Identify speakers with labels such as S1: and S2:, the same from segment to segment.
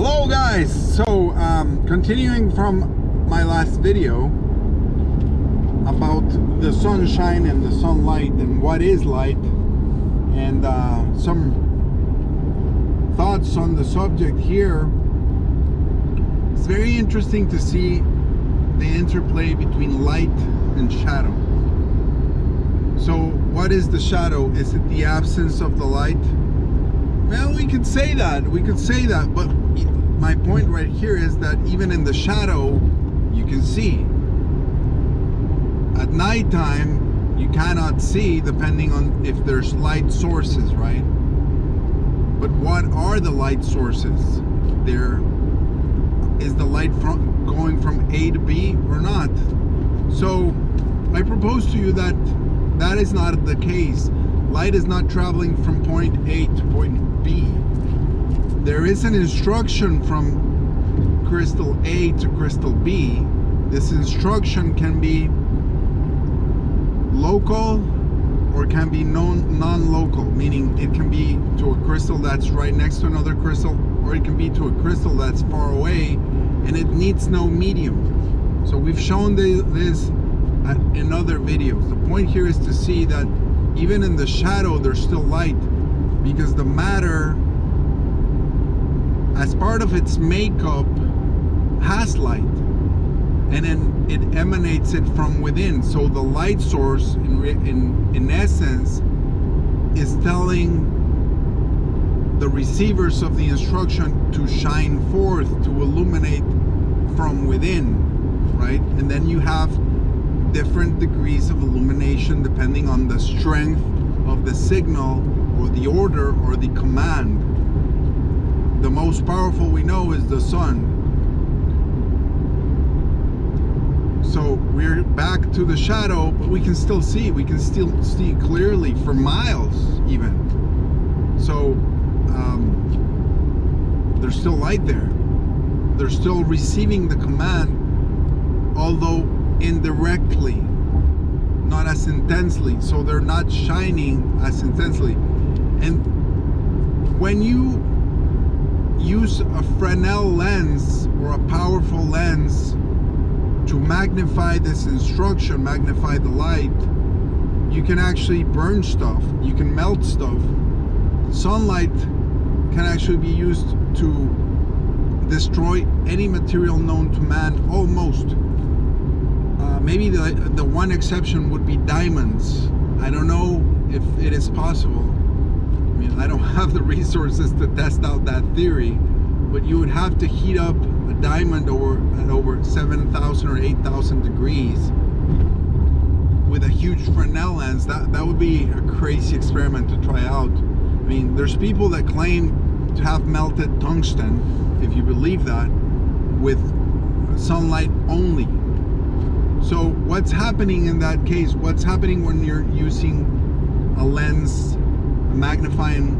S1: Hello guys, so continuing from my last video about the sunshine and the sunlight and what is light, and some thoughts on the subject here. It's very interesting to see the interplay between light and shadow. So what is the shadow? Is it the absence of the light? Well, we could say that, but my point right here is that even in the shadow, you can see. At nighttime, you cannot see depending on if there's light sources, right? But what are the light sources? Is the light going from A to B or not? So I propose to you that that is not the case. Light is not traveling from point A to point B. There is an instruction from crystal A to crystal B. This instruction can be local or can be non-local, meaning it can be to a crystal that's right next to another crystal, or it can be to a crystal that's far away and it needs no medium. So we've shown this in other videos. The point here is to see that even in the shadow there's still light, because the matter, as part of its makeup, has light, and then it emanates it from within. So the light source in essence is telling the receivers of the instruction to shine forth, to illuminate from within, right? And then you have different degrees of illumination depending on the strength of the signal or the order or the command. The most powerful we know is the sun. So we're back to the shadow, but we can still see. We can still see clearly for miles even. So there's still light there. They're still receiving the command, although indirectly, not as intensely. So they're not shining as intensely. And when you use a Fresnel lens or a powerful lens to magnify this instruction, magnify the light, you can actually burn stuff, you can melt stuff. Sunlight can actually be used to destroy any material known to man, almost. Maybe the one exception would be diamonds. I don't know if it is possible. I mean, I don't have the resources to test out that theory, but you would have to heat up a diamond at over 7,000 or 8,000 degrees with a huge Fresnel lens. That would be a crazy experiment to try out. I mean, there's people that claim to have melted tungsten, if you believe that, with sunlight only. So what's happening in that case? What's happening when you're using a lens, a magnifying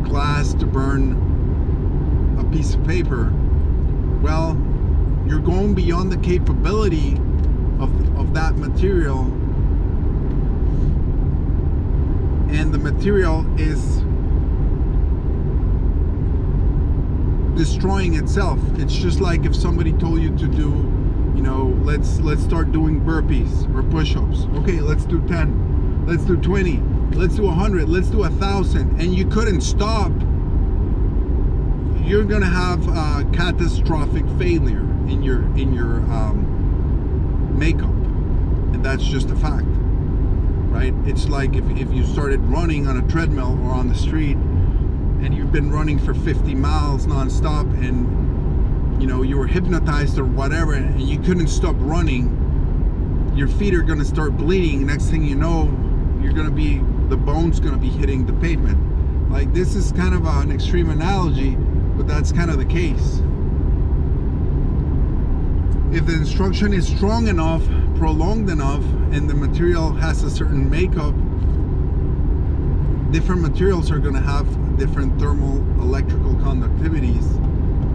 S1: glass to burn a piece of paper? Well, you're going beyond the capability of that material, and the material is destroying itself. It's just like if somebody told you to do, you know, let's start doing burpees or push-ups. Okay, let's do 10, let's do 20, let's do 100, let's do 1,000, and you couldn't stop. You're gonna have a catastrophic failure in your makeup, and that's just a fact, right? It's like if you started running on a treadmill or on the street, and you've been running for 50 miles non-stop, and you know, you were hypnotized or whatever, and you couldn't stop running. Your feet are gonna start bleeding. Next thing you know, the bone's gonna be hitting the pavement. Like, this is kind of an extreme analogy, but that's kind of the case. If the instruction is strong enough, prolonged enough, and the material has a certain makeup, different materials are gonna have different thermal electrical conductivities,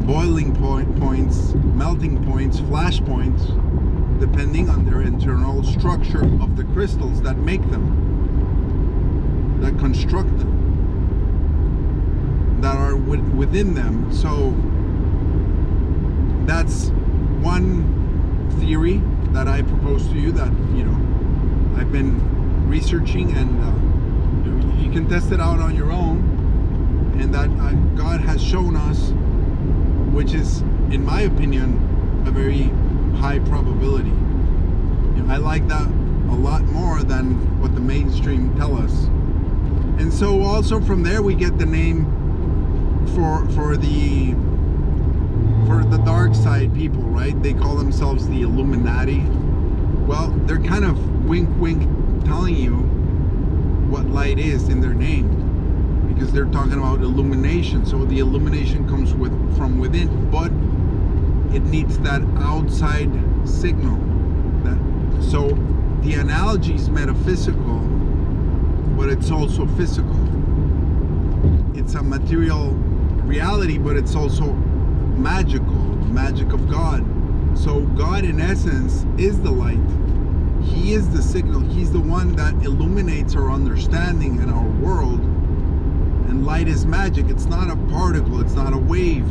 S1: boiling points, melting points, flash points, depending on their internal structure of the crystals that make them, that construct them, that are within them. So that's one theory that I propose to you, that I've been researching, and you can test it out on your own, and that God has shown us, which is, in my opinion, a very high probability. I like that a lot more than what the mainstream tell us. And so also from there we get the name for the dark side people, right? They call themselves the Illuminati. Well, they're kind of wink telling you what light is in their name, because they're talking about illumination. So the illumination comes from within, but it needs that outside signal. So the analogy is metaphysical, but it's also physical. It's a material reality, but it's also magical, the magic of God. So God, in essence, is the light. He is the signal. He's the one that illuminates our understanding and our world. And light is magic. It's not a particle. It's not a wave.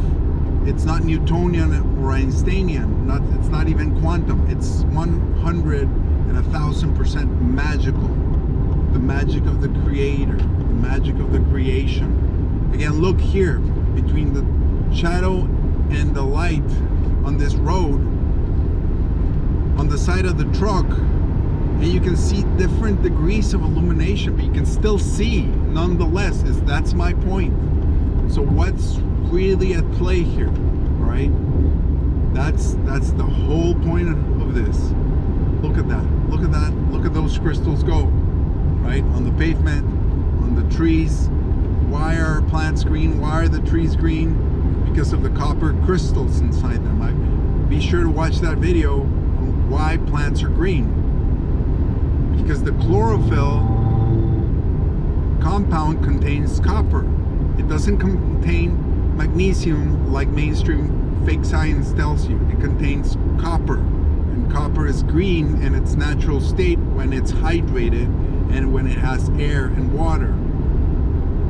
S1: It's not Newtonian or Einsteinian. It's not even quantum. It's 100 and 1,000% magical. The magic of the Creator, the magic of the creation. Again, look here, between the shadow and the light on this road, on the side of the truck, and you can see different degrees of illumination, but you can still see nonetheless. That's my point. So what's really at play here, right? That's the whole point of this. Look at that. Look at that. Look at those crystals go, right? On the pavement, on the trees. Why are plants green? Why are the trees green? Because of the copper crystals inside them. Be sure to watch that video on why plants are green. Because the chlorophyll compound contains copper. It doesn't contain magnesium like mainstream fake science tells you. It contains copper. And copper is green in its natural state when it's hydrated and when it has air and water.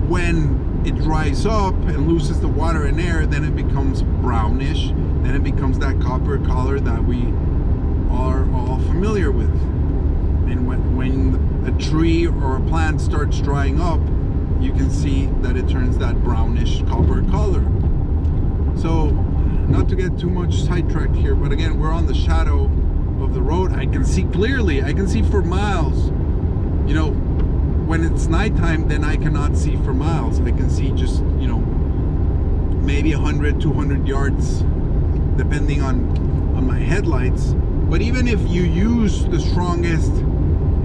S1: When it dries up and loses the water and air, then it becomes brownish. Then it becomes that copper color that we are all familiar with. And when a tree or a plant starts drying up, you can see that it turns that brownish copper color. So, not to get too much sidetracked here, but again, we're on the shadow of the road. I can see clearly. I can see for miles. When it's nighttime, then I cannot see for miles. I can see just, maybe 100, 200 yards, depending on my headlights. But even if you use the strongest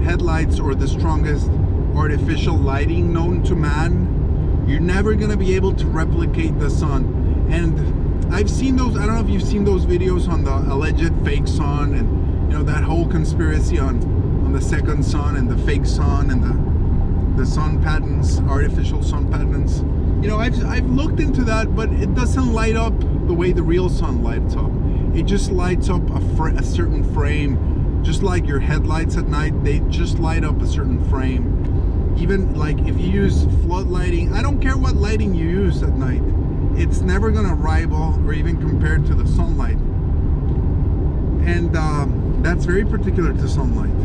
S1: headlights or the strongest artificial lighting known to man, you're never going to be able to replicate the sun. And I've seen those, I don't know if you've seen those videos on the alleged fake sun, and that whole conspiracy on the second sun and the fake sun and the sun patterns, artificial sun patterns. I've looked into that, but it doesn't light up the way the real sun lights up. It just lights up a certain frame. Just like your headlights at night, they just light up a certain frame. Even like if you use flood lighting, I don't care what lighting you use at night, it's never gonna rival or even compare to the sunlight. And that's very particular to sunlight.